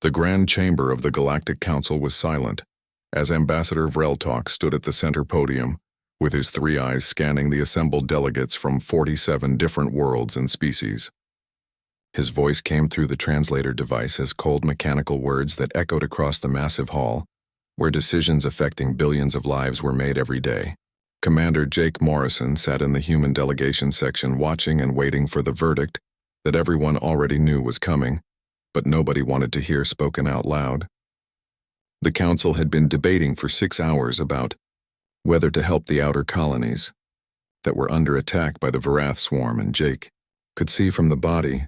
The Grand Chamber of the Galactic Council was silent, as Ambassador Vreltok stood at the center podium, with his three eyes scanning the assembled delegates from 47 different worlds and species. His voice came through the translator device as cold mechanical words that echoed across the massive hall, where decisions affecting billions of lives were made every day. Commander Jake Morrison sat in the human delegation section watching and waiting for the verdict that everyone already knew was coming, but nobody wanted to hear spoken out loud. The council had been debating for 6 hours about whether to help the outer colonies that were under attack by the Varath swarm, and Jake could see from the body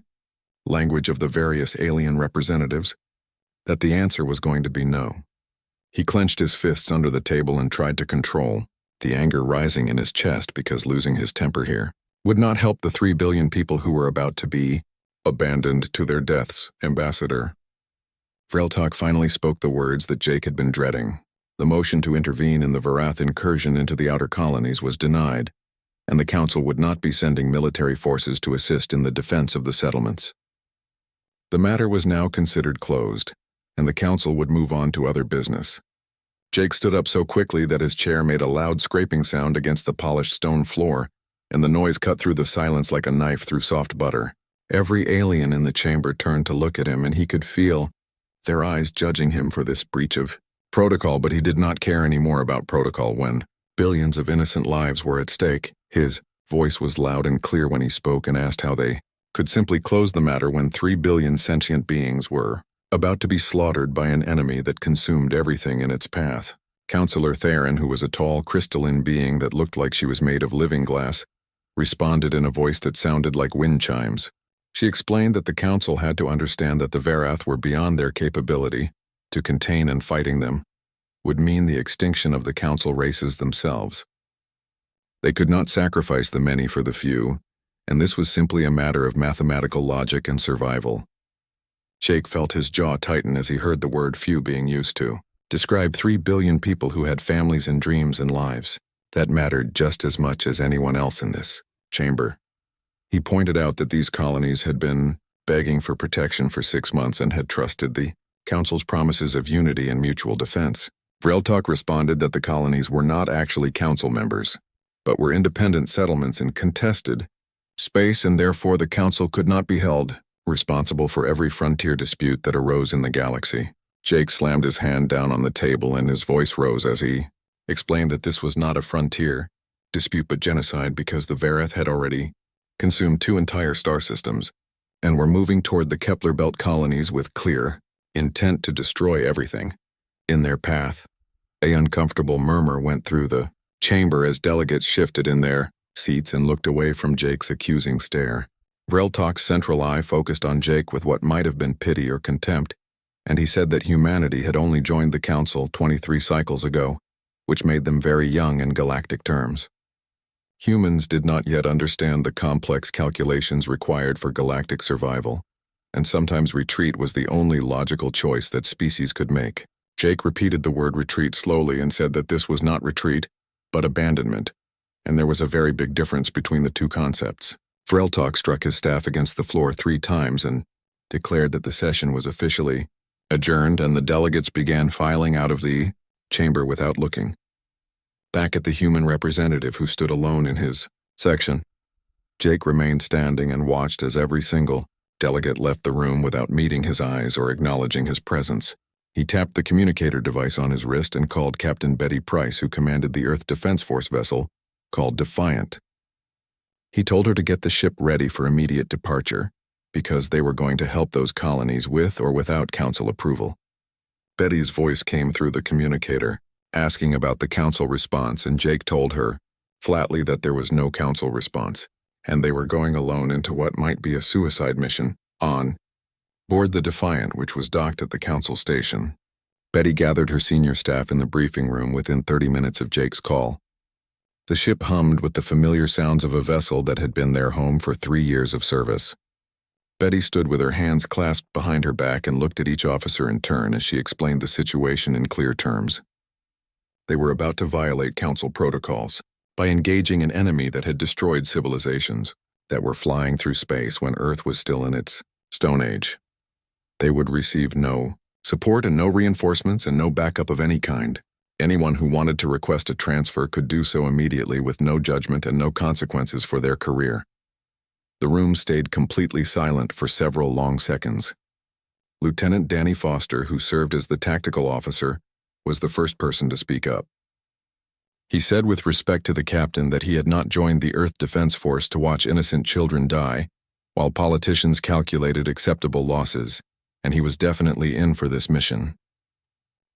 language of the various alien representatives that the answer was going to be no. He clenched his fists under the table and tried to control the anger rising in his chest, because losing his temper here would not help the 3 billion people who were about to be abandoned to their deaths. Ambassador Vreltok finally spoke the words that Jake had been dreading. The motion to intervene in the Varath incursion into the outer colonies was denied, and the Council would not be sending military forces to assist in the defense of the settlements. The matter was now considered closed, and the Council would move on to other business. Jake stood up so quickly that his chair made a loud scraping sound against the polished stone floor, and the noise cut through the silence like a knife through soft butter. Every alien in the chamber turned to look at him, and he could feel their eyes judging him for this breach of protocol, but he did not care any more about protocol when billions of innocent lives were at stake. His voice was loud and clear when he spoke and asked how they could simply close the matter when 3 billion sentient beings were about to be slaughtered by an enemy that consumed everything in its path. Counselor Theron, who was a tall, crystalline being that looked like she was made of living glass, responded in a voice that sounded like wind chimes. She explained that the Council had to understand that the Varath were beyond their capability to contain, and fighting them would mean the extinction of the Council races themselves. They could not sacrifice the many for the few, and this was simply a matter of mathematical logic and survival. Jake felt his jaw tighten as he heard the word few being used to describe 3 billion people who had families and dreams and lives that mattered just as much as anyone else in this chamber. He pointed out that these colonies had been begging for protection for 6 months and had trusted the Council's promises of unity and mutual defense. Vreltok responded that the colonies were not actually Council members, but were independent settlements in contested space, and therefore the Council could not be held responsible for every frontier dispute that arose in the galaxy. Jake slammed his hand down on the table, and his voice rose as he explained that this was not a frontier dispute but genocide, because the Varath had already consumed 2 entire star systems and were moving toward the Kepler Belt colonies with clear intent to destroy everything in their path. An uncomfortable murmur went through the chamber as delegates shifted in their seats and looked away from Jake's accusing stare. Vreltok's central eye focused on Jake with what might have been pity or contempt, and he said that humanity had only joined the Council 23 cycles ago, which made them very young in galactic terms. Humans did not yet understand the complex calculations required for galactic survival, and sometimes retreat was the only logical choice that species could make. Jake repeated the word retreat slowly and said that this was not retreat, but abandonment, and there was a very big difference between the two concepts. Vreltok struck his staff against the floor 3 times and declared that the session was officially adjourned, and the delegates began filing out of the chamber without looking back at the human representative who stood alone in his section. Jake remained standing and watched as every single delegate left the room without meeting his eyes or acknowledging his presence. He tapped the communicator device on his wrist and called Captain Betty Price, who commanded the Earth Defense Force vessel called Defiant. He told her to get the ship ready for immediate departure, because they were going to help those colonies with or without Council approval. Betty's voice came through the communicator, asking about the Council response, and Jake told her flatly that there was no Council response, and they were going alone into what might be a suicide mission on board the Defiant, which was docked at the Council station. Betty gathered her senior staff in the briefing room within 30 minutes of Jake's call. The ship hummed with the familiar sounds of a vessel that had been their home for 3 years of service. Betty stood with her hands clasped behind her back and looked at each officer in turn as she explained the situation in clear terms. They were about to violate Council protocols by engaging an enemy that had destroyed civilizations that were flying through space when Earth was still in its Stone Age. They would receive no Support and no reinforcements and no backup of any kind. Anyone who wanted to request a transfer could do so immediately with no judgment and no consequences for their career. The room stayed completely silent for several long seconds. Lieutenant Danny Foster, who served as the tactical officer, was the first person to speak up. He said with respect to the captain that he had not joined the Earth Defense Force to watch innocent children die, while politicians calculated acceptable losses, and he was definitely in for this mission.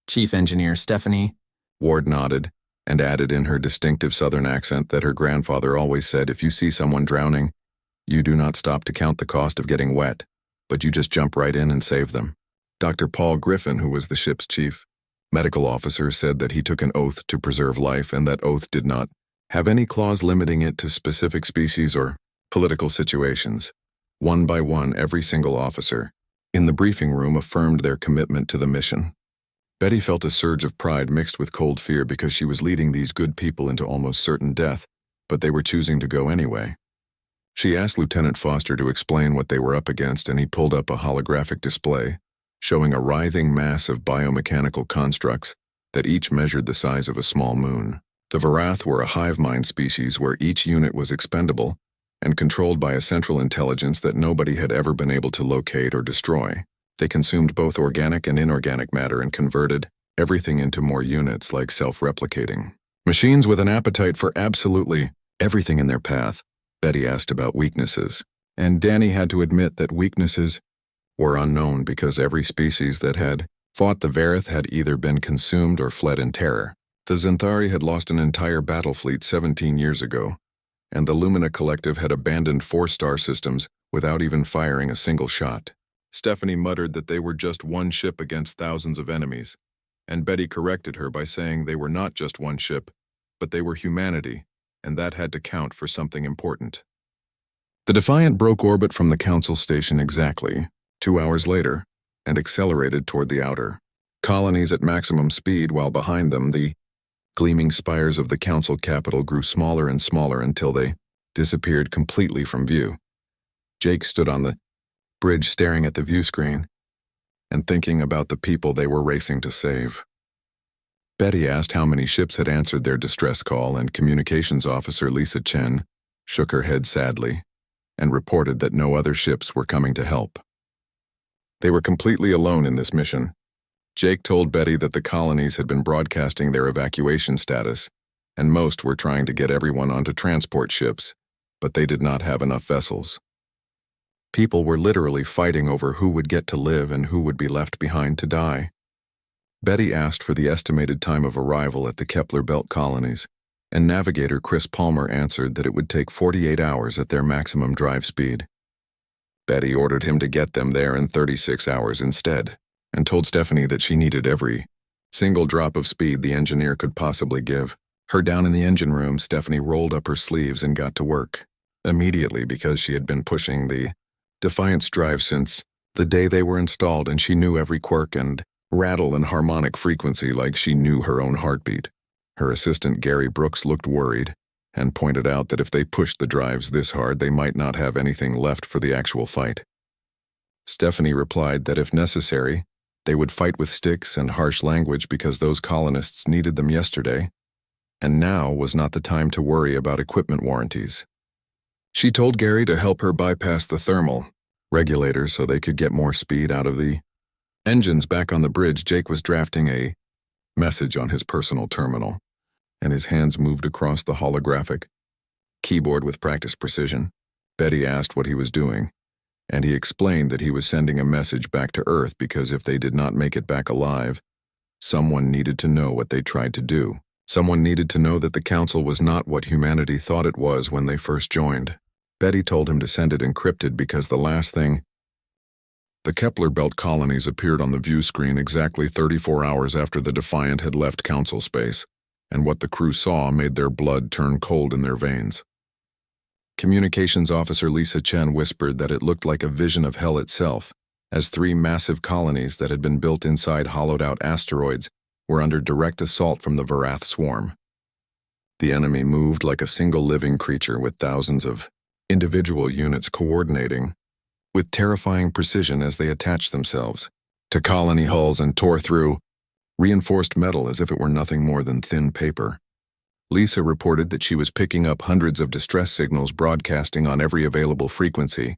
Chief Engineer Stephanie. Ward nodded, and added in her distinctive Southern accent that her grandfather always said if you see someone drowning, you do not stop to count the cost of getting wet, but you just jump right in and save them. Dr. Paul Griffin, who was the ship's chief medical officer, said that he took an oath to preserve life and that oath did not have any clause limiting it to specific species or political situations. One by one, every single officer in the briefing room affirmed their commitment to the mission. Betty felt a surge of pride mixed with cold fear because she was leading these good people into almost certain death, but they were choosing to go anyway. She asked Lieutenant Foster to explain what they were up against, and he pulled up a holographic display showing a writhing mass of biomechanical constructs that each measured the size of a small moon. The Varath were a hive mind species where each unit was expendable and controlled by a central intelligence that nobody had ever been able to locate or destroy. They consumed both organic and inorganic matter and converted everything into more units like self-replicating machines with an appetite for absolutely everything in their path. Betty asked about weaknesses, and Danny had to admit that weaknesses were unknown because every species that had fought the Vareth had either been consumed or fled in terror. The Zenthari had lost an entire battle fleet 17 years ago, and the Lumina Collective had abandoned 4 star systems without even firing a single shot. Stephanie muttered that they were just one ship against thousands of enemies, and Betty corrected her by saying they were not just one ship, but they were humanity, and that had to count for something important. The Defiant broke orbit from the Council station exactly 2 hours later and accelerated toward the outer colonies at maximum speed, while behind them the gleaming spires of the Council capital grew smaller and smaller until they disappeared completely from view. Jake stood on the bridge staring at the view screen and thinking about the people they were racing to save. Betty asked how many ships had answered their distress call, and Communications Officer Lisa Chen shook her head sadly and reported that no other ships were coming to help. They were completely alone in this mission. Jake told Betty that the colonies had been broadcasting their evacuation status, and most were trying to get everyone onto transport ships, but they did not have enough vessels. People were literally fighting over who would get to live and who would be left behind to die. Betty asked for the estimated time of arrival at the Kepler Belt colonies, and navigator Chris Palmer answered that it would take 48 hours at their maximum drive speed. Betty ordered him to get them there in 36 hours instead, and told Stephanie that she needed every single drop of speed the engineer could possibly give. Her down in the engine room, Stephanie rolled up her sleeves and got to work immediately because she had been pushing the Defiance drive since the day they were installed, and she knew every quirk and rattle and harmonic frequency like she knew her own heartbeat. Her assistant Gary Brooks looked worried and pointed out that if they pushed the drives this hard, they might not have anything left for the actual fight. Stephanie replied that if necessary, they would fight with sticks and harsh language because those colonists needed them yesterday, and now was not the time to worry about equipment warranties. She told Gary to help her bypass the thermal regulators so they could get more speed out of the engines. Back on the bridge, Jake was drafting a message on his personal terminal, and his hands moved across the holographic keyboard with practiced precision. Betty asked what he was doing, and he explained that he was sending a message back to Earth because if they did not make it back alive, someone needed to know what they tried to do. Someone needed to know that the Council was not what humanity thought it was when they first joined. Betty told him to send it encrypted because the last thing the Kepler Belt colonies appeared on the view screen exactly 34 hours after the Defiant had left Council space, and what the crew saw made their blood turn cold in their veins. Communications Officer Lisa Chen whispered that it looked like a vision of hell itself, as 3 massive colonies that had been built inside hollowed-out asteroids were under direct assault from the Varath swarm. The enemy moved like a single living creature with thousands of individual units coordinating with terrifying precision as they attached themselves to colony hulls and tore through reinforced metal as if it were nothing more than thin paper. Lisa reported that she was picking up hundreds of distress signals broadcasting on every available frequency,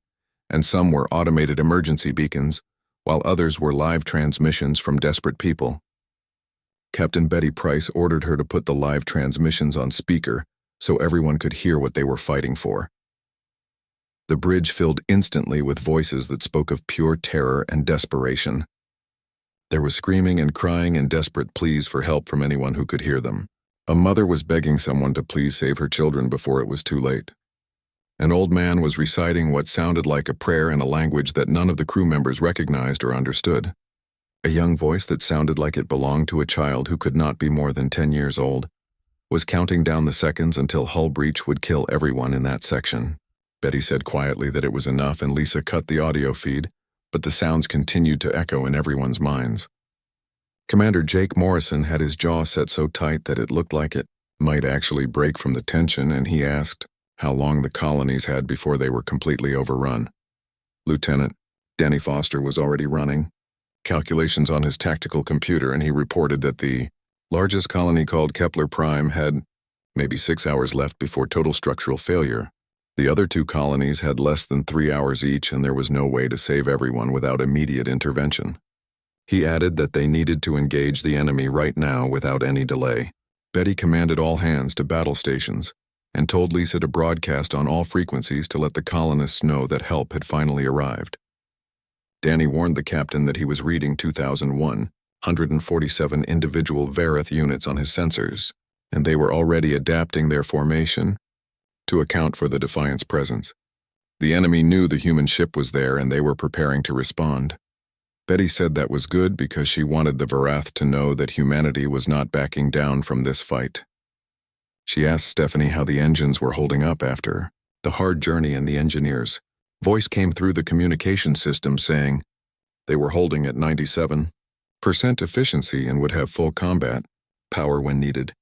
and some were automated emergency beacons, while others were live transmissions from desperate people. Captain Betty Price ordered her to put the live transmissions on speaker so everyone could hear what they were fighting for. The bridge filled instantly with voices that spoke of pure terror and desperation. There was screaming and crying and desperate pleas for help from anyone who could hear them. A mother was begging someone to please save her children before it was too late. An old man was reciting what sounded like a prayer in a language that none of the crew members recognized or understood. A young voice that sounded like it belonged to a child who could not be more than 10 years old was counting down the seconds until hull breach would kill everyone in that section. Betty said quietly that it was enough, and Lisa cut the audio feed, but the sounds continued to echo in everyone's minds. Commander Jake Morrison had his jaw set so tight that it looked like it might actually break from the tension, and he asked how long the colonies had before they were completely overrun. Lieutenant Danny Foster was already running calculations on his tactical computer, and he reported that the largest colony, called Kepler Prime, had maybe 6 hours left before total structural failure. The other two colonies had less than 3 hours each, and there was no way to save everyone without immediate intervention. He added that they needed to engage the enemy right now without any delay. Betty commanded all hands to battle stations and told Lisa to broadcast on all frequencies to let the colonists know that help had finally arrived. Danny warned the captain that he was reading 147 individual Vareth units on his sensors, and they were already adapting their formation to account for the Defiant's presence. The enemy knew the human ship was there, and they were preparing to respond. Betty said that was good because she wanted the Varath to know that humanity was not backing down from this fight. She asked Stephanie how the engines were holding up after the hard journey, and the engineer's voice came through the communication system saying they were holding at 97% efficiency and would have full combat power when needed.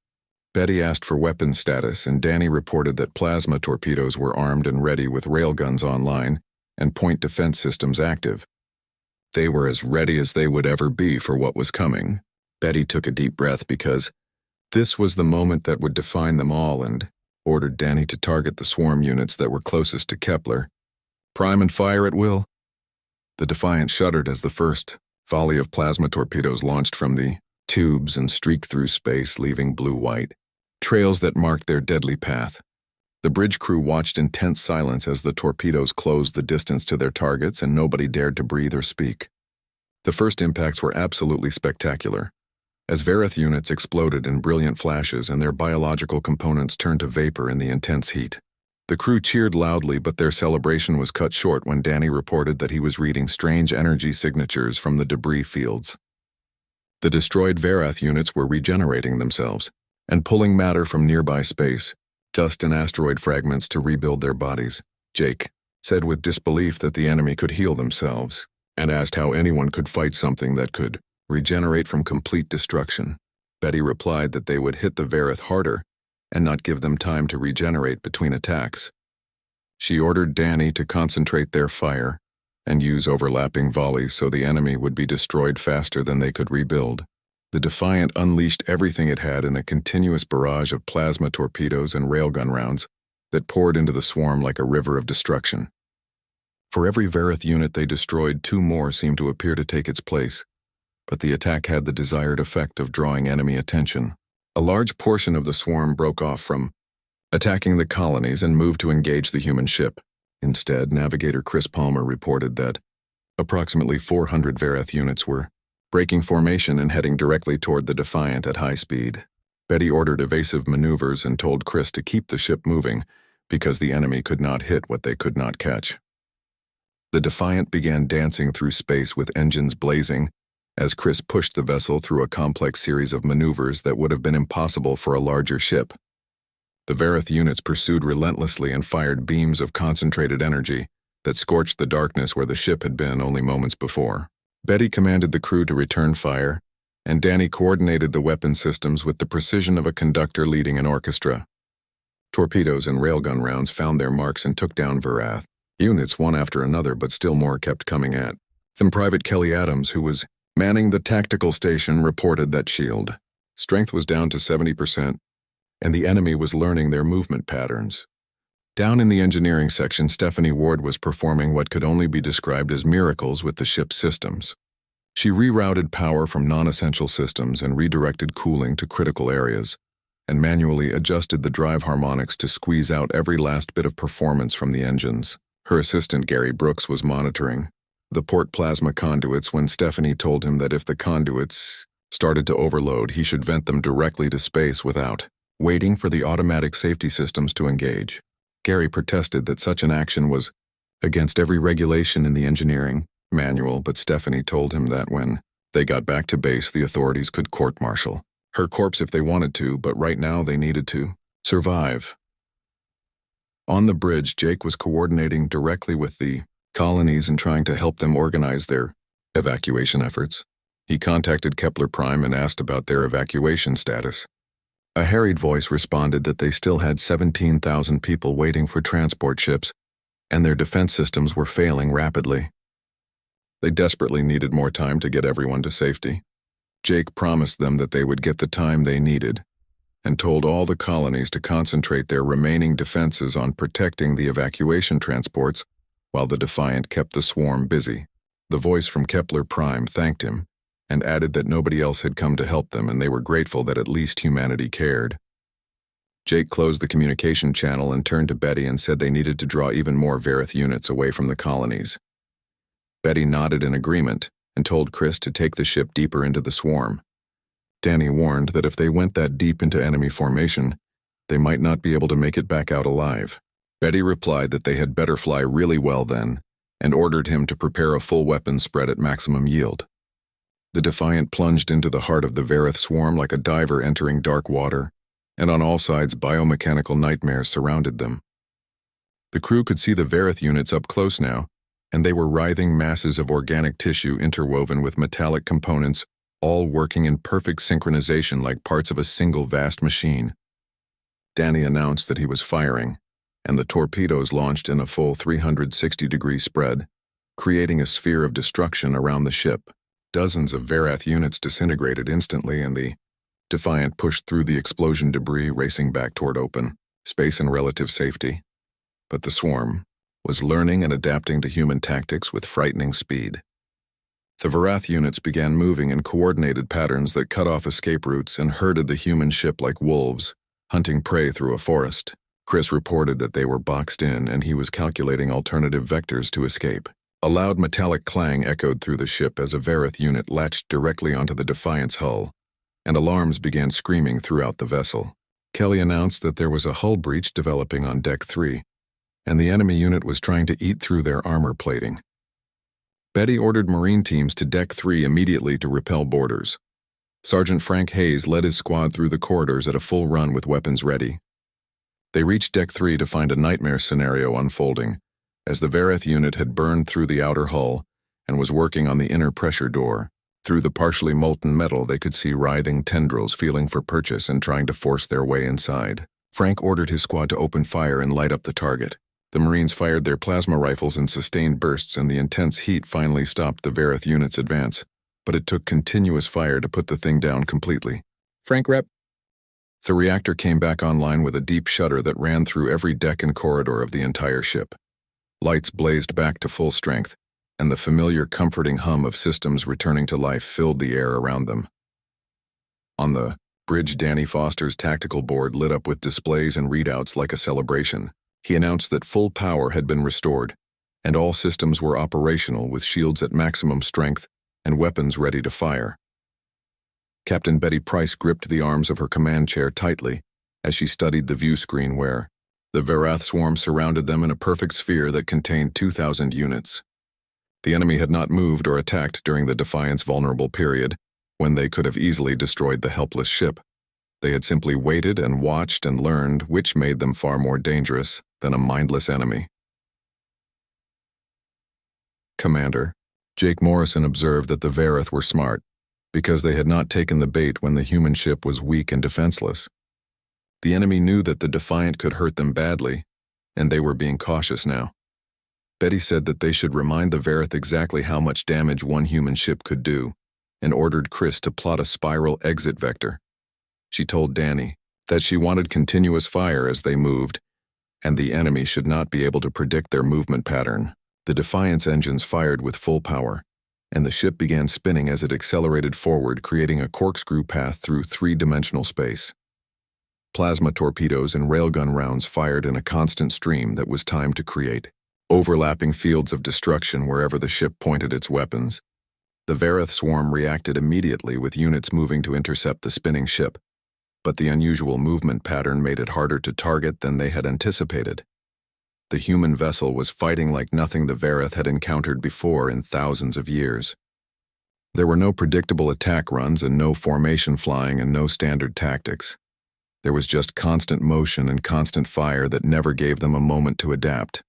Betty asked for weapons status, and Danny reported that plasma torpedoes were armed and ready with railguns online and point defense systems active. They were as ready as they would ever be for what was coming. Betty took a deep breath because this was the moment that would define them all, and ordered Danny to target the swarm units that were closest to Kepler. Prime and fire at will. The Defiant shuddered as the first volley of plasma torpedoes launched from the tubes and streaked through space, leaving blue-white trails that marked their deadly path. The bridge crew watched in tense silence as the torpedoes closed the distance to their targets, and nobody dared to breathe or speak. The first impacts were absolutely spectacular, as Vareth units exploded in brilliant flashes and their biological components turned to vapor in the intense heat. The crew cheered loudly, but their celebration was cut short when Danny reported that he was reading strange energy signatures from the debris fields. The destroyed Vareth units were regenerating themselves and pulling matter from nearby space, dust and asteroid fragments, to rebuild their bodies. Jake said with disbelief that the enemy could heal themselves, and asked how anyone could fight something that could regenerate from complete destruction. Betty replied that they would hit the Vareth harder and not give them time to regenerate between attacks. She ordered Danny to concentrate their fire and use overlapping volleys so the enemy would be destroyed faster than they could rebuild. The Defiant unleashed everything it had in a continuous barrage of plasma torpedoes and railgun rounds that poured into the swarm like a river of destruction. For every Vareth unit they destroyed, 2 more seemed to appear to take its place, but the attack had the desired effect of drawing enemy attention. A large portion of the swarm broke off from attacking the colonies and moved to engage the human ship. Instead, Navigator Chris Palmer reported that approximately 400 Vareth units were breaking formation and heading directly toward the Defiant at high speed. Betty ordered evasive maneuvers and told Chris to keep the ship moving because the enemy could not hit what they could not catch. The Defiant began dancing through space with engines blazing as Chris pushed the vessel through a complex series of maneuvers that would have been impossible for a larger ship. The Vareth units pursued relentlessly and fired beams of concentrated energy that scorched the darkness where the ship had been only moments before. Betty commanded the crew to return fire, and Danny coordinated the weapon systems with the precision of a conductor leading an orchestra. Torpedoes and railgun rounds found their marks and took down Varath units one after another, but still more kept coming at them. Private Kelly Adams, who was Manning the tactical station reported that shield strength was down to 70%, and the enemy was learning their movement patterns. Down in the engineering section, Stephanie Ward was performing what could only be described as miracles with the ship's systems. She rerouted power from non-essential systems and redirected cooling to critical areas, and manually adjusted the drive harmonics to squeeze out every last bit of performance from the engines. Her assistant Gary Brooks was monitoring the port plasma conduits when Stephanie told him that if the conduits started to overload, he should vent them directly to space without waiting for the automatic safety systems to engage. Gary protested that such an action was against every regulation in the engineering manual, but Stephanie told him that when they got back to base, the authorities could court-martial her corpse if they wanted to, but right now they needed to survive. On the bridge, Jake was coordinating directly with the colonies and trying to help them organize their evacuation efforts. He contacted Kepler Prime and asked about their evacuation status. A harried voice responded that they still had 17,000 people waiting for transport ships, and their defense systems were failing rapidly. They desperately needed more time to get everyone to safety. Jake promised them that they would get the time they needed, and told all the colonies to concentrate their remaining defenses on protecting the evacuation transports while the Defiant kept the swarm busy. The voice from Kepler Prime thanked him, and added that nobody else had come to help them and they were grateful that at least humanity cared. Jake closed the communication channel and turned to Betty and said they needed to draw even more Verith units away from the colonies. Betty nodded in agreement and told Chris to take the ship deeper into the swarm. Danny warned that if they went that deep into enemy formation, they might not be able to make it back out alive. Betty replied that they had better fly really well then, and ordered him to prepare a full weapons spread at maximum yield. The Defiant plunged into the heart of the Verith swarm like a diver entering dark water, and on all sides biomechanical nightmares surrounded them. The crew could see the Verith units up close now, and they were writhing masses of organic tissue interwoven with metallic components, all working in perfect synchronization like parts of a single vast machine. Danny announced that he was firing, and the torpedoes launched in a full 360-degree spread, creating a sphere of destruction around the ship. Dozens of Verith units disintegrated instantly, and the Defiant pushed through the explosion debris, racing back toward open space and relative safety. But the swarm was learning and adapting to human tactics with frightening speed. The Verath units began moving in coordinated patterns that cut off escape routes and herded the human ship like wolves, hunting prey through a forest. Chris reported that they were boxed in, and he was calculating alternative vectors to escape. A loud metallic clang echoed through the ship as a Verith unit latched directly onto the Defiant's hull, and alarms began screaming throughout the vessel. Kelly announced that there was a hull breach developing on Deck 3, and the enemy unit was trying to eat through their armor plating. Betty ordered Marine teams to Deck 3 immediately to repel boarders. Sergeant Frank Hayes led his squad through the corridors at a full run with weapons ready. They reached Deck 3 to find a nightmare scenario unfolding, as the Verith unit had burned through the outer hull and was working on the inner pressure door. Through the partially molten metal, they could see writhing tendrils feeling for purchase and trying to force their way inside. Frank ordered his squad to open fire and light up the target. The Marines fired their plasma rifles in sustained bursts, and the intense heat finally stopped the Verith unit's advance, but it took continuous fire to put the thing down completely. Frank, rep. The reactor came back online with a deep shudder that ran through every deck and corridor of the entire ship. Lights blazed back to full strength, and the familiar comforting hum of systems returning to life filled the air around them. On the bridge, Danny Foster's tactical board lit up with displays and readouts like a celebration. He announced that full power had been restored, and all systems were operational with shields at maximum strength and weapons ready to fire. Captain Betty Price gripped the arms of her command chair tightly as she studied the view screen where the Verath swarm surrounded them in a perfect sphere that contained 2,000 units. The enemy had not moved or attacked during the Defiant's vulnerable period, when they could have easily destroyed the helpless ship. They had simply waited and watched and learned, which made them far more dangerous than a mindless enemy. Commander, Jake Morrison observed that the Verith were smart, because they had not taken the bait when the human ship was weak and defenseless. The enemy knew that the Defiant could hurt them badly, and they were being cautious now. Betty said that they should remind the Verith exactly how much damage one human ship could do, and ordered Chris to plot a spiral exit vector. She told Danny that she wanted continuous fire as they moved, and the enemy should not be able to predict their movement pattern. The Defiant's engines fired with full power, and the ship began spinning as it accelerated forward, creating a corkscrew path through three-dimensional space. Plasma torpedoes and railgun rounds fired in a constant stream that was timed to create overlapping fields of destruction wherever the ship pointed its weapons. The Vareth swarm reacted immediately, with units moving to intercept the spinning ship, but the unusual movement pattern made it harder to target than they had anticipated. The human vessel was fighting like nothing the Vareth had encountered before in thousands of years. There were no predictable attack runs and no formation flying and no standard tactics. There was just constant motion and constant fire that never gave them a moment to adapt.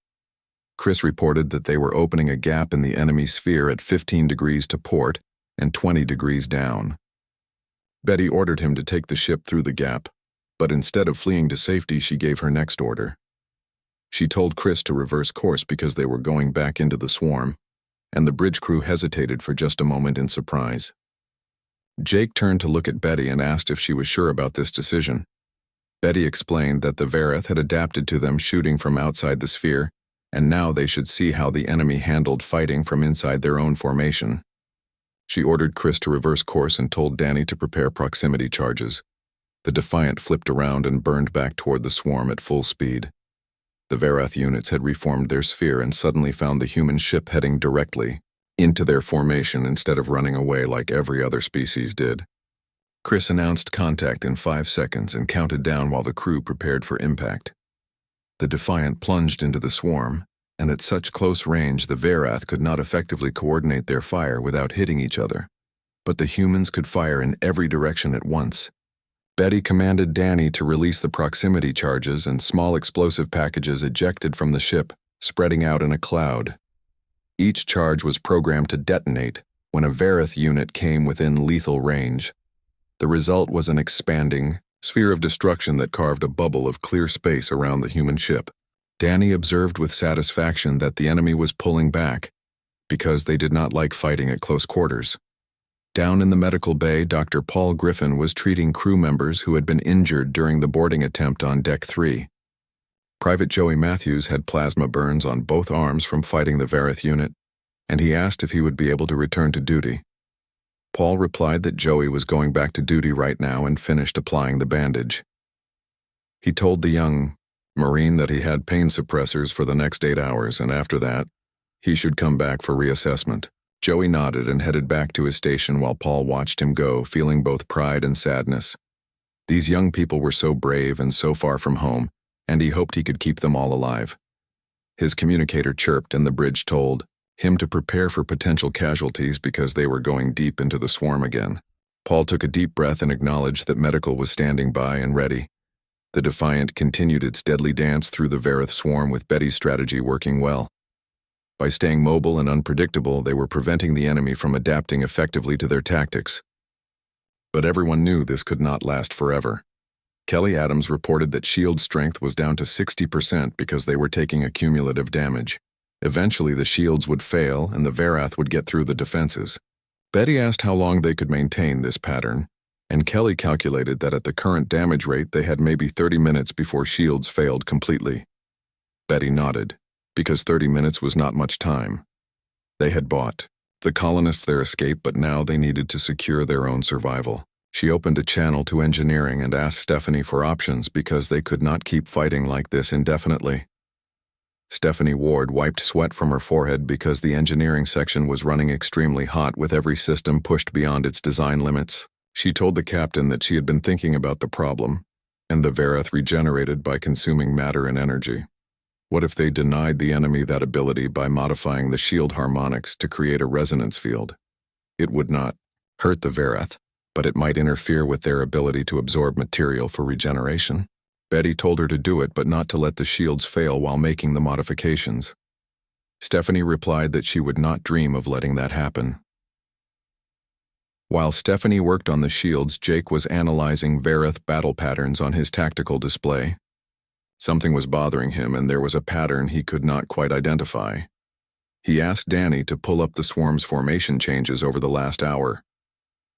Chris reported that they were opening a gap in the enemy sphere at 15 degrees to port and 20 degrees down. Betty ordered him to take the ship through the gap, but instead of fleeing to safety, she gave her next order. She told Chris to reverse course because they were going back into the swarm, and the bridge crew hesitated for just a moment in surprise. Jake turned to look at Betty and asked if she was sure about this decision. Betty explained that the Vareth had adapted to them shooting from outside the sphere, and now they should see how the enemy handled fighting from inside their own formation. She ordered Chris to reverse course and told Danny to prepare proximity charges. The Defiant flipped around and burned back toward the swarm at full speed. The Vareth units had reformed their sphere and suddenly found the human ship heading directly into their formation instead of running away like every other species did. Chris announced contact in 5 seconds and counted down while the crew prepared for impact. The Defiant plunged into the swarm, and at such close range the Vareth could not effectively coordinate their fire without hitting each other. But the humans could fire in every direction at once. Betty commanded Danny to release the proximity charges, and small explosive packages ejected from the ship, spreading out in a cloud. Each charge was programmed to detonate when a Vareth unit came within lethal range. The result was an expanding sphere of destruction that carved a bubble of clear space around the human ship. Danny observed with satisfaction that the enemy was pulling back, because they did not like fighting at close quarters. Down in the medical bay, Dr. Paul Griffin was treating crew members who had been injured during the boarding attempt on Deck 3. Private Joey Matthews had plasma burns on both arms from fighting the Vareth unit, and he asked if he would be able to return to duty. Paul replied that Joey was going back to duty right now and finished applying the bandage. He told the young Marine that he had pain suppressors for the next 8 hours, and after that, he should come back for reassessment. Joey nodded and headed back to his station while Paul watched him go, feeling both pride and sadness. These young people were so brave and so far from home, and he hoped he could keep them all alive. His communicator chirped and the bridge told him to prepare for potential casualties because they were going deep into the swarm again. Paul took a deep breath and acknowledged that medical was standing by and ready. The Defiant continued its deadly dance through the Vareth swarm, with Betty's strategy working well. By staying mobile and unpredictable, they were preventing the enemy from adapting effectively to their tactics. But everyone knew this could not last forever. Kelly Adams reported that shield strength was down to 60% because they were taking accumulative damage. Eventually the shields would fail and the Vareth would get through the defenses. Betty asked how long they could maintain this pattern, and Kelly calculated that at the current damage rate they had maybe 30 minutes before shields failed completely. Betty nodded, because 30 minutes was not much time. They had bought the colonists their escape, but now they needed to secure their own survival. She opened a channel to engineering and asked Stephanie for options because they could not keep fighting like this indefinitely. Stephanie Ward wiped sweat from her forehead because the engineering section was running extremely hot, with every system pushed beyond its design limits. She told the captain that she had been thinking about the problem, and the Vareth regenerated by consuming matter and energy. What if they denied the enemy that ability by modifying the shield harmonics to create a resonance field? It would not hurt the Vareth, but it might interfere with their ability to absorb material for regeneration. Betty told her to do it, but not to let the shields fail while making the modifications. Stephanie replied that she would not dream of letting that happen. While Stephanie worked on the shields, Jake was analyzing Vareth battle patterns on his tactical display. Something was bothering him, and there was a pattern he could not quite identify. He asked Danny to pull up the swarm's formation changes over the last hour.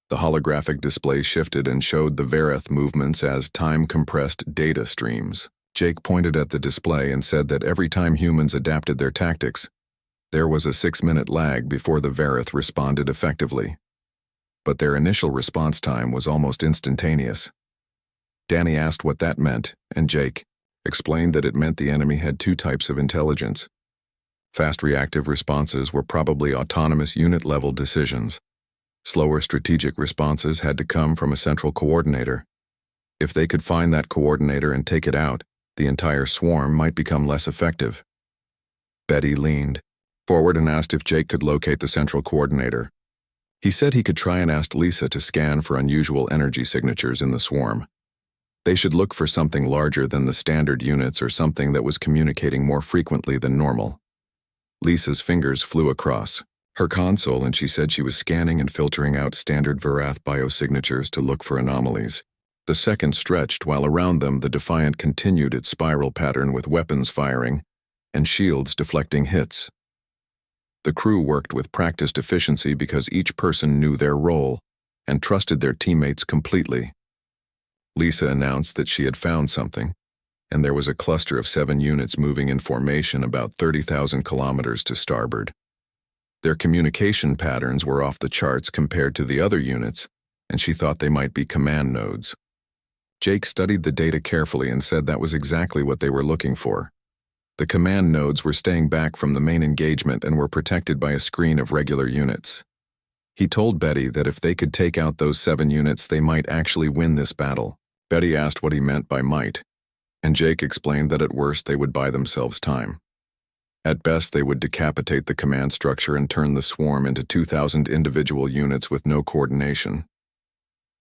The holographic display shifted and showed the Vareth movements as time-compressed data streams. Jake pointed at the display and said that every time humans adapted their tactics, there was a 6-minute lag before the Vareth responded effectively. But their initial response time was almost instantaneous. Danny asked what that meant, and Jake explained that it meant the enemy had 2 types of intelligence. Fast reactive responses were probably autonomous unit-level decisions. Slower strategic responses had to come from a central coordinator. If they could find that coordinator and take it out, the entire swarm might become less effective. Betty leaned forward and asked if Jake could locate the central coordinator. He said he could try and ask Lisa to scan for unusual energy signatures in the swarm. They should look for something larger than the standard units or something that was communicating more frequently than normal. Lisa's fingers flew across her console and she said she was scanning and filtering out standard Varath biosignatures to look for anomalies. The seconds stretched while around them the Defiant continued its spiral pattern with weapons firing and shields deflecting hits. The crew worked with practiced efficiency because each person knew their role and trusted their teammates completely. Lisa announced that she had found something, and there was a cluster of 7 units moving in formation about 30,000 kilometers to starboard. Their communication patterns were off the charts compared to the other units, and she thought they might be command nodes. Jake studied the data carefully and said that was exactly what they were looking for. The command nodes were staying back from the main engagement and were protected by a screen of regular units. He told Betty that if they could take out those 7 units, they might actually win this battle. Betty asked what he meant by might, and Jake explained that at worst they would buy themselves time. At best, they would decapitate the command structure and turn the swarm into 2,000 individual units with no coordination.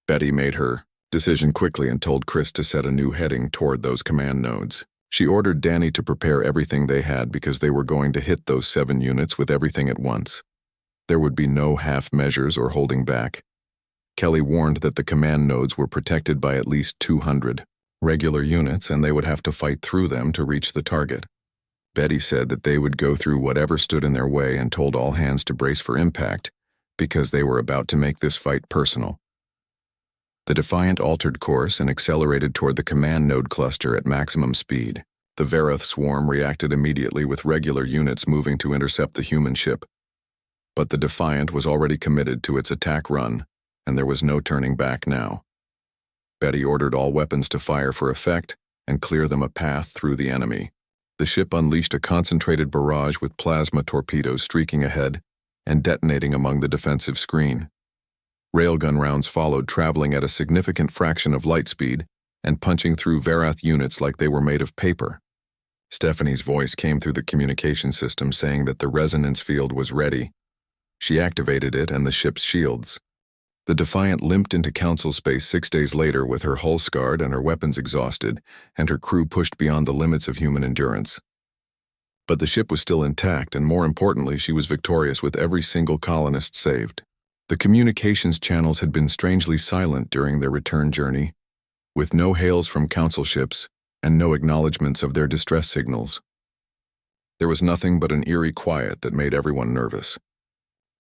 Betty made her decision quickly and told Chris to set a new heading toward those command nodes. She ordered Danny to prepare everything they had because they were going to hit those 7 units with everything at once. There would be no half measures or holding back. Kelly warned that the command nodes were protected by at least 200 regular units and they would have to fight through them to reach the target. Betty said that they would go through whatever stood in their way and told all hands to brace for impact because they were about to make this fight personal. The Defiant altered course and accelerated toward the command node cluster at maximum speed. The Vareth swarm reacted immediately with regular units moving to intercept the human ship. But the Defiant was already committed to its attack run, and there was no turning back now. Betty ordered all weapons to fire for effect and clear them a path through the enemy. The ship unleashed a concentrated barrage with plasma torpedoes streaking ahead and detonating among the defensive screen. Railgun rounds followed, traveling at a significant fraction of light speed and punching through Varath units like they were made of paper. Stephanie's voice came through the communication system saying that the resonance field was ready. She activated it and the ship's shields. The Defiant limped into Council space 6 days later with her hull scarred and her weapons exhausted, and her crew pushed beyond the limits of human endurance. But the ship was still intact, and more importantly, she was victorious with every single colonist saved. The communications channels had been strangely silent during their return journey, with no hails from Council ships and no acknowledgments of their distress signals. There was nothing but an eerie quiet that made everyone nervous.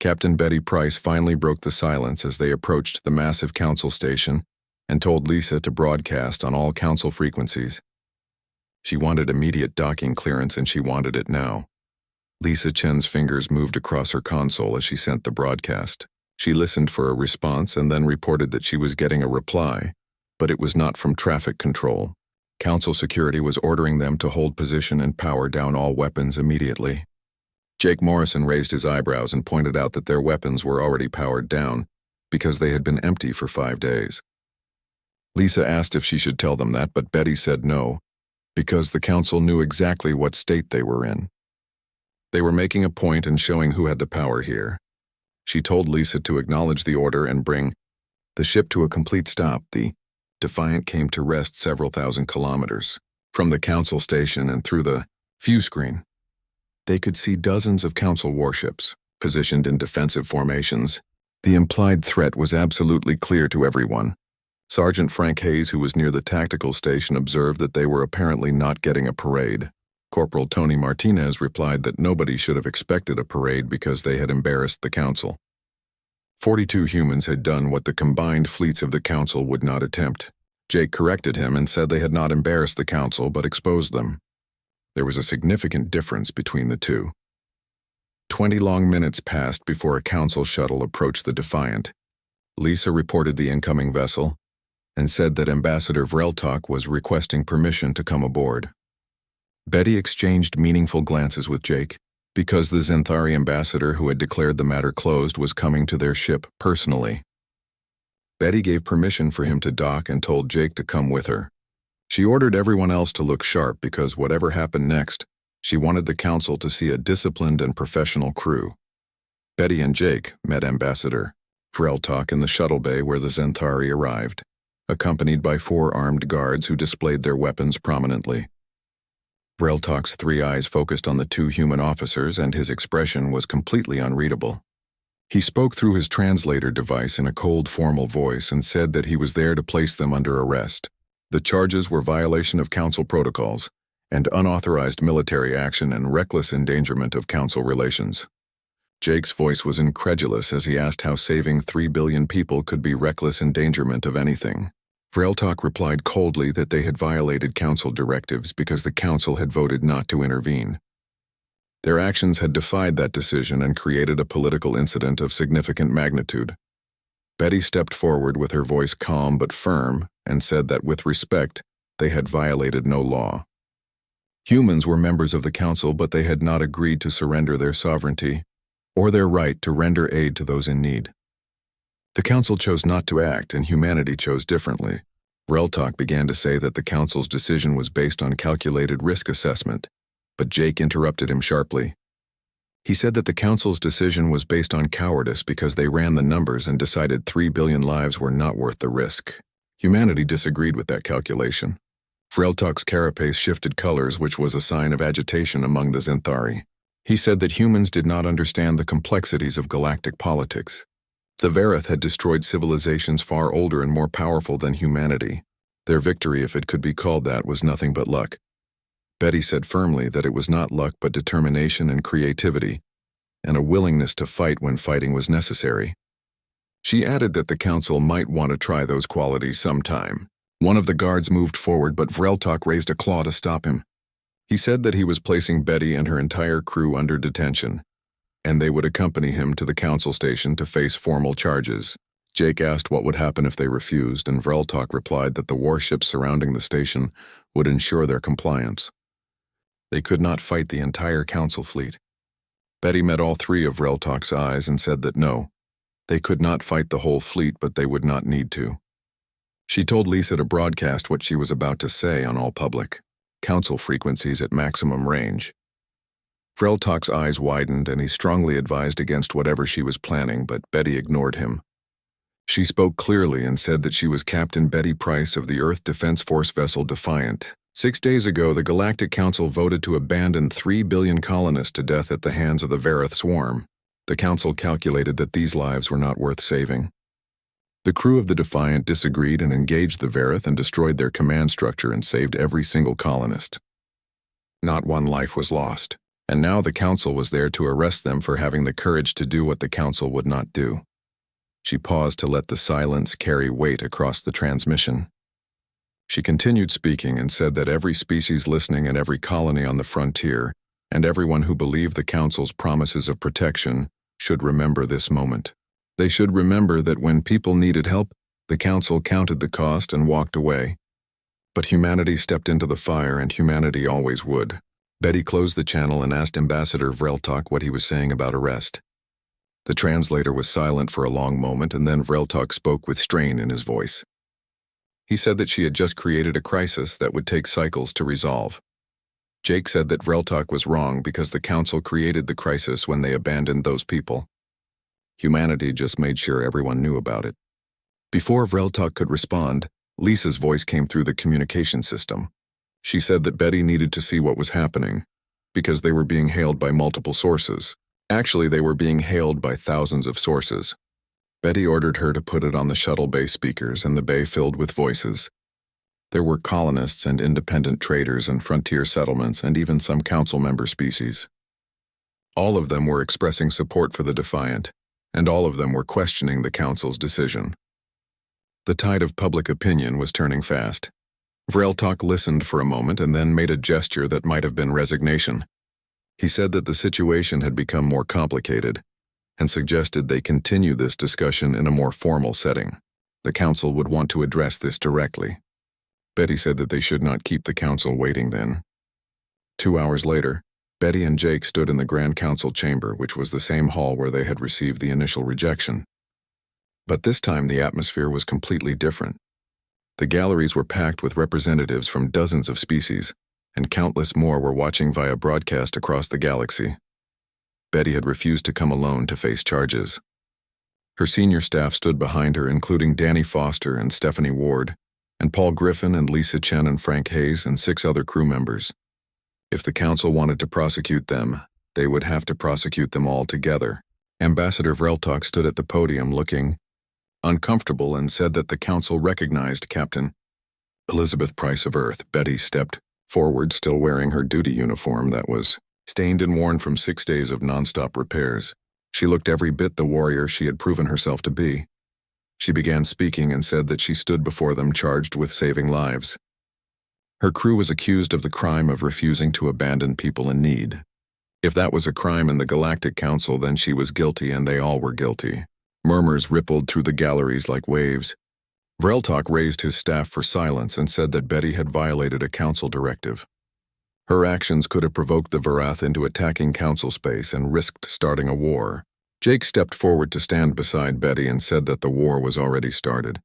Captain Betty Price finally broke the silence as they approached the massive Council station and told Lisa to broadcast on all Council frequencies. She wanted immediate docking clearance and she wanted it now. Lisa Chen's fingers moved across her console as she sent the broadcast. She listened for a response and then reported that she was getting a reply, but it was not from traffic control. Council security was ordering them to hold position and power down all weapons immediately. Jake Morrison raised his eyebrows and pointed out that their weapons were already powered down because they had been empty for 5 days. Lisa asked if she should tell them that, but Betty said no, because the Council knew exactly what state they were in. They were making a point and showing who had the power here. She told Lisa to acknowledge the order and bring the ship to a complete stop. The Defiant came to rest several thousand kilometers from the Council station, and through the view screen, they could see dozens of Council warships positioned in defensive formations. The implied threat was absolutely clear to everyone. Sergeant Frank Hayes, who was near the tactical station, observed that they were apparently not getting a parade. Corporal Tony Martinez replied that nobody should have expected a parade because they had embarrassed the Council. 42 humans had done what the combined fleets of the Council would not attempt. Jake corrected him and said they had not embarrassed the Council but exposed them. There was a significant difference between the two. 20 long minutes passed before a Council shuttle approached the Defiant. Lisa reported the incoming vessel and said that Ambassador Vreltok was requesting permission to come aboard. Betty exchanged meaningful glances with Jake, because the Zenthari ambassador who had declared the matter closed was coming to their ship personally. Betty gave permission for him to dock and told Jake to come with her. She ordered everyone else to look sharp because whatever happened next, she wanted the Council to see a disciplined and professional crew. Betty and Jake met Ambassador Vreltok in the shuttle bay where the Zenthari arrived, accompanied by 4 armed guards who displayed their weapons prominently. Vreltok's 3 eyes focused on the 2 human officers and his expression was completely unreadable. He spoke through his translator device in a cold, formal voice and said that he was there to place them under arrest. The charges were violation of Council protocols and unauthorized military action and reckless endangerment of Council relations. Jake's voice was incredulous as he asked how saving 3 billion people could be reckless endangerment of anything. Vreltok replied coldly that they had violated Council directives because the Council had voted not to intervene. Their actions had defied that decision and created a political incident of significant magnitude. Betty stepped forward with her voice calm but firm and said that with respect, they had violated no law. Humans were members of the Council, but they had not agreed to surrender their sovereignty or their right to render aid to those in need. The Council chose not to act, and humanity chose differently. Vreltok began to say that the Council's decision was based on calculated risk assessment, but Jake interrupted him sharply. He said that the Council's decision was based on cowardice because they ran the numbers and decided 3 billion lives were not worth the risk. Humanity disagreed with that calculation. Vreltok's carapace shifted colors, which was a sign of agitation among the Zenthari. He said that humans did not understand the complexities of galactic politics. The Verith had destroyed civilizations far older and more powerful than humanity. Their victory, if it could be called that, was nothing but luck. Betty said firmly that it was not luck but determination and creativity, and a willingness to fight when fighting was necessary. She added that the Council might want to try those qualities sometime. One of the guards moved forward, but Vreltok raised a claw to stop him. He said that he was placing Betty and her entire crew under detention, and they would accompany him to the Council station to face formal charges. Jake asked what would happen if they refused, and Vreltok replied that the warships surrounding the station would ensure their compliance. They could not fight the entire Council fleet. Betty met all 3 of Vreltok's eyes and said that no, they could not fight the whole fleet, but they would not need to. She told Lisa to broadcast what she was about to say on all public Council frequencies at maximum range. Vreltok's eyes widened and he strongly advised against whatever she was planning, but Betty ignored him. She spoke clearly and said that she was Captain Betty Price of the Earth Defense Force vessel Defiant. 6 days ago, the Galactic Council voted to abandon 3 billion colonists to death at the hands of the Verith swarm. The Council calculated that these lives were not worth saving. The crew of the Defiant disagreed and engaged the Verith and destroyed their command structure and saved every single colonist. Not one life was lost, and now the Council was there to arrest them for having the courage to do what the Council would not do. She paused to let the silence carry weight across the transmission. She continued speaking and said that every species listening and every colony on the frontier, and everyone who believed the Council's promises of protection, should remember this moment. They should remember that when people needed help, the Council counted the cost and walked away. But humanity stepped into the fire, and humanity always would. Betty closed the channel and asked Ambassador Vreltok what he was saying about arrest. The translator was silent for a long moment, and then Vreltok spoke with strain in his voice. He said that she had just created a crisis that would take cycles to resolve. Jake said that Vreltok was wrong because the Council created the crisis when they abandoned those people. Humanity just made sure everyone knew about it. Before Vreltok could respond, Lisa's voice came through the communication system. She said that Betty needed to see what was happening, because they were being hailed by multiple sources. Actually, they were being hailed by thousands of sources. Betty ordered her to put it on the shuttle bay speakers, and the bay filled with voices. There were colonists and independent traders and frontier settlements and even some council member species. All of them were expressing support for the Defiant. and all of them were questioning the council's decision. The tide of public opinion was turning fast. Vreltok listened for a moment and then made a gesture that might have been resignation. He said that the situation had become more complicated and suggested they continue this discussion in a more formal setting. The council would want to address this directly. Betty said that they should not keep the council waiting then. 2 hours later, Betty and Jake stood in the Grand Council chamber, which was the same hall where they had received the initial rejection. But this time the atmosphere was completely different. The galleries were packed with representatives from dozens of species, and countless more were watching via broadcast across the galaxy. Betty had refused to come alone to face charges. Her senior staff stood behind her, including Danny Foster and Stephanie Ward, and Paul Griffin and Lisa Chen and Frank Hayes and 6 other crew members. If the council wanted to prosecute them, they would have to prosecute them all together. Ambassador Vreltok stood at the podium looking uncomfortable and said that the council recognized Captain Elizabeth Price of Earth. Betty stepped forward, still wearing her duty uniform that was stained and worn from 6 days of nonstop repairs. She looked every bit the warrior she had proven herself to be. She began speaking and said that she stood before them charged with saving lives. Her crew was accused of the crime of refusing to abandon people in need. If that was a crime in the Galactic Council, then she was guilty and they all were guilty. Murmurs rippled through the galleries like waves. Vreltok raised his staff for silence and said that Betty had violated a council directive. Her actions could have provoked the Varath into attacking council space and risked starting a war. Jake stepped forward to stand beside Betty and said that the war was already started.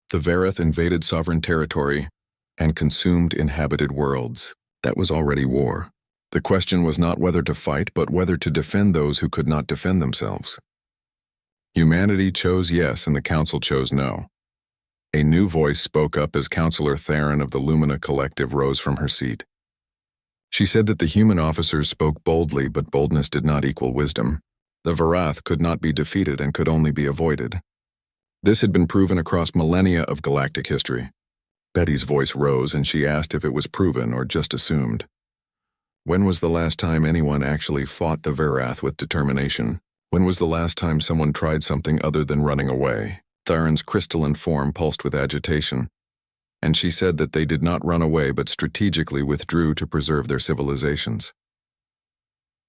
The Varath invaded sovereign territory and consumed inhabited worlds. That was already war. The question was not whether to fight, but whether to defend those who could not defend themselves. Humanity chose yes and the council chose no. A new voice spoke up as Councillor Theron of the Lumina Collective rose from her seat. She said that the human officers spoke boldly, but boldness did not equal wisdom. The Varath could not be defeated and could only be avoided. This had been proven across millennia of galactic history. Betty's voice rose and she asked if it was proven or just assumed. When was the last time anyone actually fought the Varath with determination? When was the last time someone tried something other than running away? Theron's crystalline form pulsed with agitation, and she said that they did not run away but strategically withdrew to preserve their civilizations.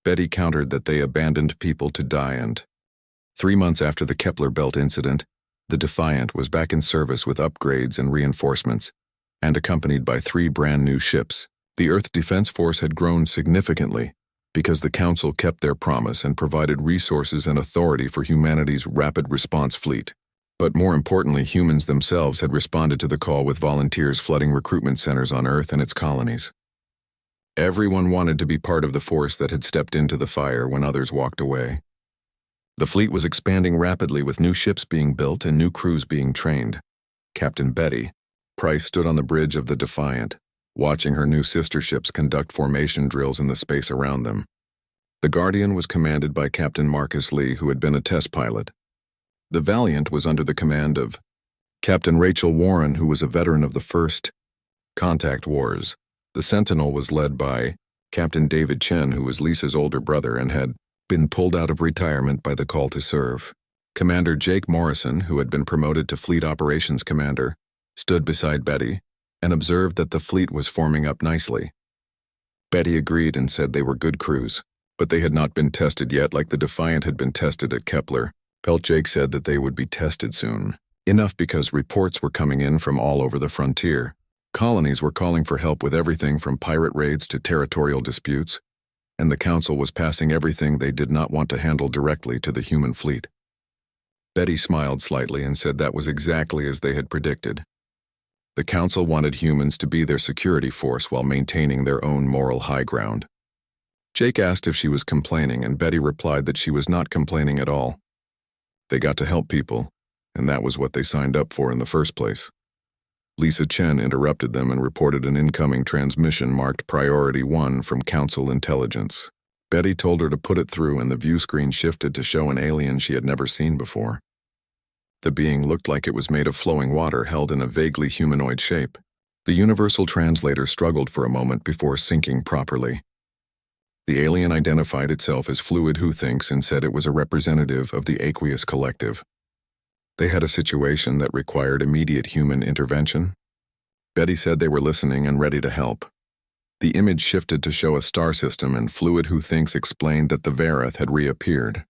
Betty countered that they abandoned people to die, and 3 months after the Kepler Belt incident, the Defiant was back in service with upgrades and reinforcements, and accompanied by 3 brand new ships. The Earth Defense Force had grown significantly because the Council kept their promise and provided resources and authority for humanity's rapid response fleet. But more importantly, humans themselves had responded to the call with volunteers flooding recruitment centers on Earth and its colonies. Everyone wanted to be part of the force that had stepped into the fire when others walked away. The fleet was expanding rapidly with new ships being built and new crews being trained. Captain Betty Price stood on the bridge of the Defiant, watching her new sister ships conduct formation drills in the space around them. The Guardian was commanded by Captain Marcus Lee, who had been a test pilot. The Valiant was under the command of Captain Rachel Warren, who was a veteran of the first Contact Wars. The Sentinel was led by Captain David Chen, who was Lisa's older brother and had been pulled out of retirement by the call to serve. Commander Jake Morrison, who had been promoted to Fleet Operations Commander, stood beside Betty and observed that the fleet was forming up nicely. Betty agreed and said they were good crews, but they had not been tested yet like the Defiant had been tested at Kepler. Jake said that they would be tested soon. Enough because reports were coming in from all over the frontier. Colonies were calling for help with everything from pirate raids to territorial disputes, and the Council was passing everything they did not want to handle directly to the human fleet. Betty smiled slightly and said that was exactly as they had predicted. The Council wanted humans to be their security force while maintaining their own moral high ground. Jake asked if she was complaining, and Betty replied that she was not complaining at all. They got to help people, and that was what they signed up for in the first place. Lisa Chen interrupted them and reported an incoming transmission marked Priority 1 from Council Intelligence. Betty told her to put it through, and the view screen shifted to show an alien she had never seen before. The being looked like it was made of flowing water held in a vaguely humanoid shape. The universal translator struggled for a moment before syncing properly. The alien identified itself as Fluid Who Thinks and said it was a representative of the Aqueous Collective. They had a situation that required immediate human intervention. Betty said they were listening and ready to help. The image shifted to show a star system, and Fluid Who Thinks explained that the Vareth had reappeared.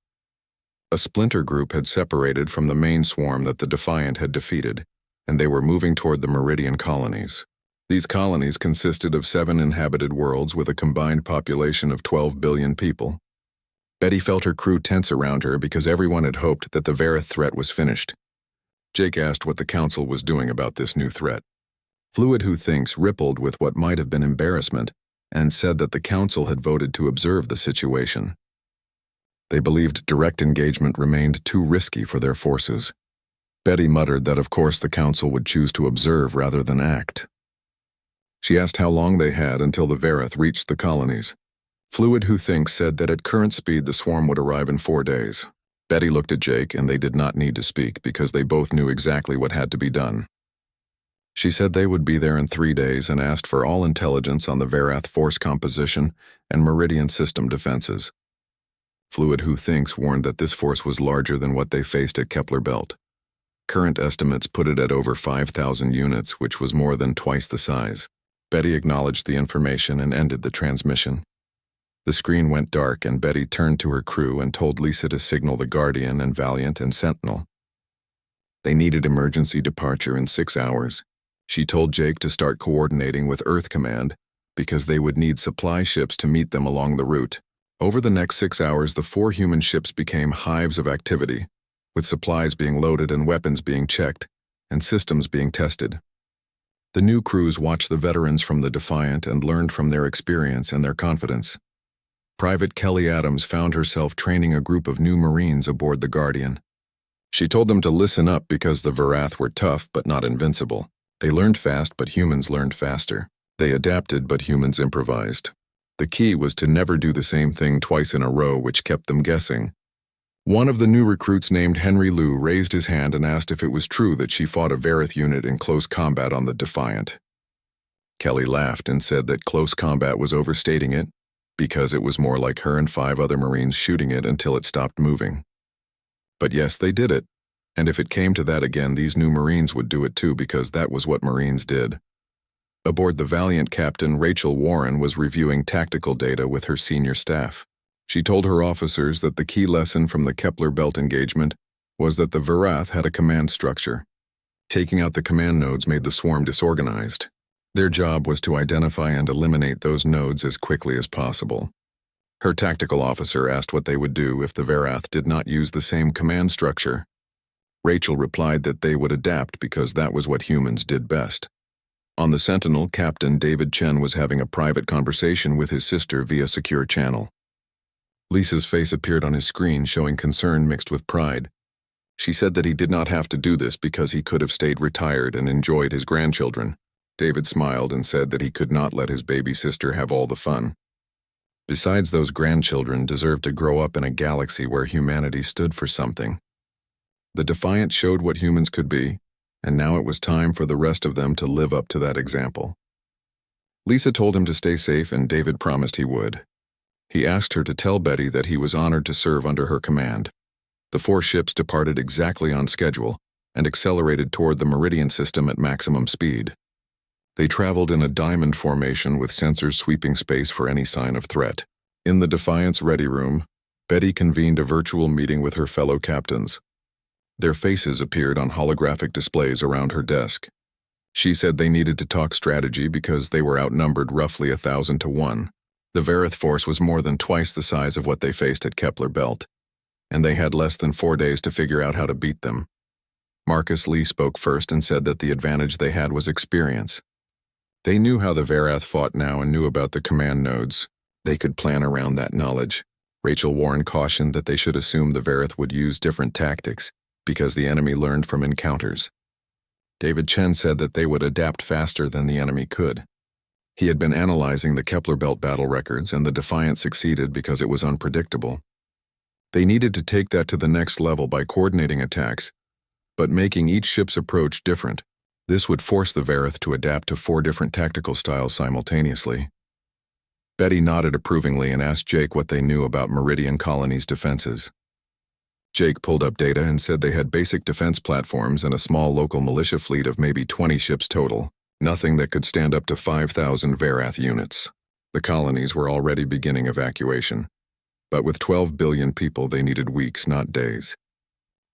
A splinter group had separated from the main swarm that the Defiant had defeated, and they were moving toward the Meridian colonies. These colonies consisted of 7 inhabited worlds with a combined population of 12 billion people. Betty felt her crew tense around her because everyone had hoped that the Vareth threat was finished. Jake asked what the Council was doing about this new threat. Fluid Who Thinks rippled with what might have been embarrassment and said that the Council had voted to observe the situation. They believed direct engagement remained too risky for their forces. Betty muttered that of course the Council would choose to observe rather than act. She asked how long they had until the Vareth reached the colonies. Fluid Who Thinks said that at current speed the swarm would arrive in 4 days. Betty looked at Jake, and they did not need to speak because they both knew exactly what had to be done. She said they would be there in 3 days and asked for all intelligence on the Vareth force composition and Meridian system defenses. Fluid Who Thinks warned that this force was larger than what they faced at Kepler Belt. Current estimates put it at over 5,000 units, which was more than twice the size. Betty acknowledged the information and ended the transmission. The screen went dark, and Betty turned to her crew and told Lisa to signal the Guardian and Valiant and Sentinel. They needed emergency departure in 6 hours. She told Jake to start coordinating with Earth Command because they would need supply ships to meet them along the route. Over the next 6 hours, the 4 human ships became hives of activity, with supplies being loaded and weapons being checked, and systems being tested. The new crews watched the veterans from the Defiant and learned from their experience and their confidence. Private Kelly Adams found herself training a group of new Marines aboard the Guardian. She told them to listen up because the Vareth were tough but not invincible. They learned fast, but humans learned faster. They adapted, but humans improvised. The key was to never do the same thing twice in a row, which kept them guessing. One of the new recruits named Henry Liu raised his hand and asked if it was true that she fought a Vareth unit in close combat on the Defiant. Kelly laughed and said that close combat was overstating it, because it was more like her and 5 other Marines shooting it until it stopped moving. But yes, they did it, and if it came to that again, these new Marines would do it too, because that was what Marines did. Aboard the Valiant, Captain Rachel Warren was reviewing tactical data with her senior staff. She told her officers that the key lesson from the Kepler Belt engagement was that the Vareth had a command structure. Taking out the command nodes made the swarm disorganized. Their job was to identify and eliminate those nodes as quickly as possible. Her tactical officer asked what they would do if the Vareth did not use the same command structure. Rachel replied that they would adapt because that was what humans did best. On the Sentinel, Captain David Chen was having a private conversation with his sister via secure channel. Lisa's face appeared on his screen, showing concern mixed with pride. She said that he did not have to do this because he could have stayed retired and enjoyed his grandchildren. David smiled and said that he could not let his baby sister have all the fun. Besides, those grandchildren deserved to grow up in a galaxy where humanity stood for something. The Defiant showed what humans could be, and now it was time for the rest of them to live up to that example. Lisa told him to stay safe, and David promised he would. He asked her to tell Betty that he was honored to serve under her command. The 4 ships departed exactly on schedule and accelerated toward the Meridian system at maximum speed. They traveled in a diamond formation with sensors sweeping space for any sign of threat. In the Defiant's ready room, Betty convened a virtual meeting with her fellow captains. Their faces appeared on holographic displays around her desk. She said they needed to talk strategy because they were outnumbered roughly 1,000 to 1. The Vareth force was more than twice the size of what they faced at Kepler Belt, and they had less than 4 days to figure out how to beat them. Marcus Lee spoke first and said that the advantage they had was experience. They knew how the Vareth fought now and knew about the command nodes. They could plan around that knowledge. Rachel Warren cautioned that they should assume the Vareth would use different tactics because the enemy learned from encounters. David Chen said that they would adapt faster than the enemy could. He had been analyzing the Kepler Belt battle records, and the Defiant succeeded because it was unpredictable. They needed to take that to the next level by coordinating attacks, but making each ship's approach different. This would force the Vareth to adapt to 4 different tactical styles simultaneously. Betty nodded approvingly and asked Jake what they knew about Meridian Colony's defenses. Jake pulled up data and said they had basic defense platforms and a small local militia fleet of maybe 20 ships total, nothing that could stand up to 5,000 Verath units. The colonies were already beginning evacuation. But with 12 billion people, they needed weeks, not days.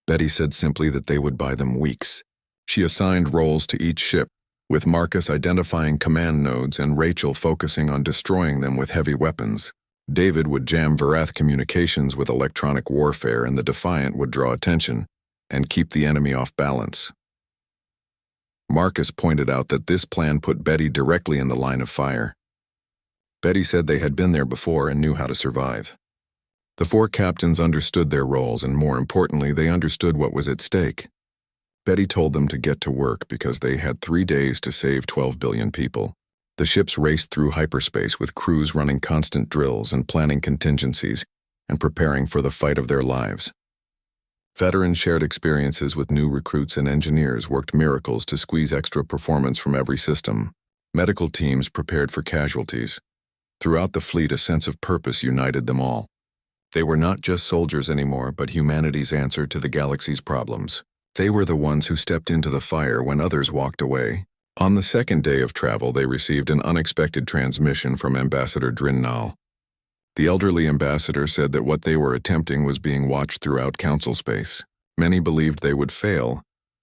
Betty said simply that they would buy them weeks. She assigned roles to each ship, with Marcus identifying command nodes and Rachel focusing on destroying them with heavy weapons. David would jam Verath communications with electronic warfare, and the Defiant would draw attention and keep the enemy off balance. Marcus pointed out that this plan put Betty directly in the line of fire. Betty said they had been there before and knew how to survive. The 4 captains understood their roles, and more importantly, they understood what was at stake. Betty told them to get to work because they had 3 days to save 12 billion people. The ships raced through hyperspace with crews running constant drills and planning contingencies and preparing for the fight of their lives. Veterans shared experiences with new recruits, and engineers worked miracles to squeeze extra performance from every system. Medical teams prepared for casualties. Throughout the fleet, a sense of purpose united them all. They were not just soldiers anymore, but humanity's answer to the galaxy's problems. They were the ones who stepped into the fire when others walked away. On the second day of travel, they received an unexpected transmission from Ambassador Drinnal. The elderly ambassador said that what they were attempting was being watched throughout Council space. Many believed they would fail,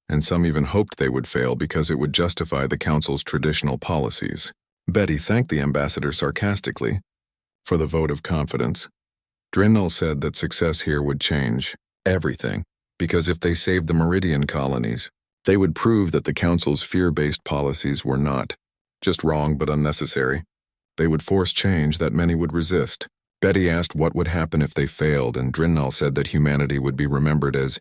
and some even hoped they would fail because it would justify the Council's traditional policies. Betty thanked the ambassador sarcastically for the vote of confidence. Drinnal said that success here would change everything, because if they saved the Meridian colonies, they would prove that the Council's fear-based policies were not just wrong but unnecessary. They would force change that many would resist. Betty asked what would happen if they failed, and Drinnal said that humanity would be remembered as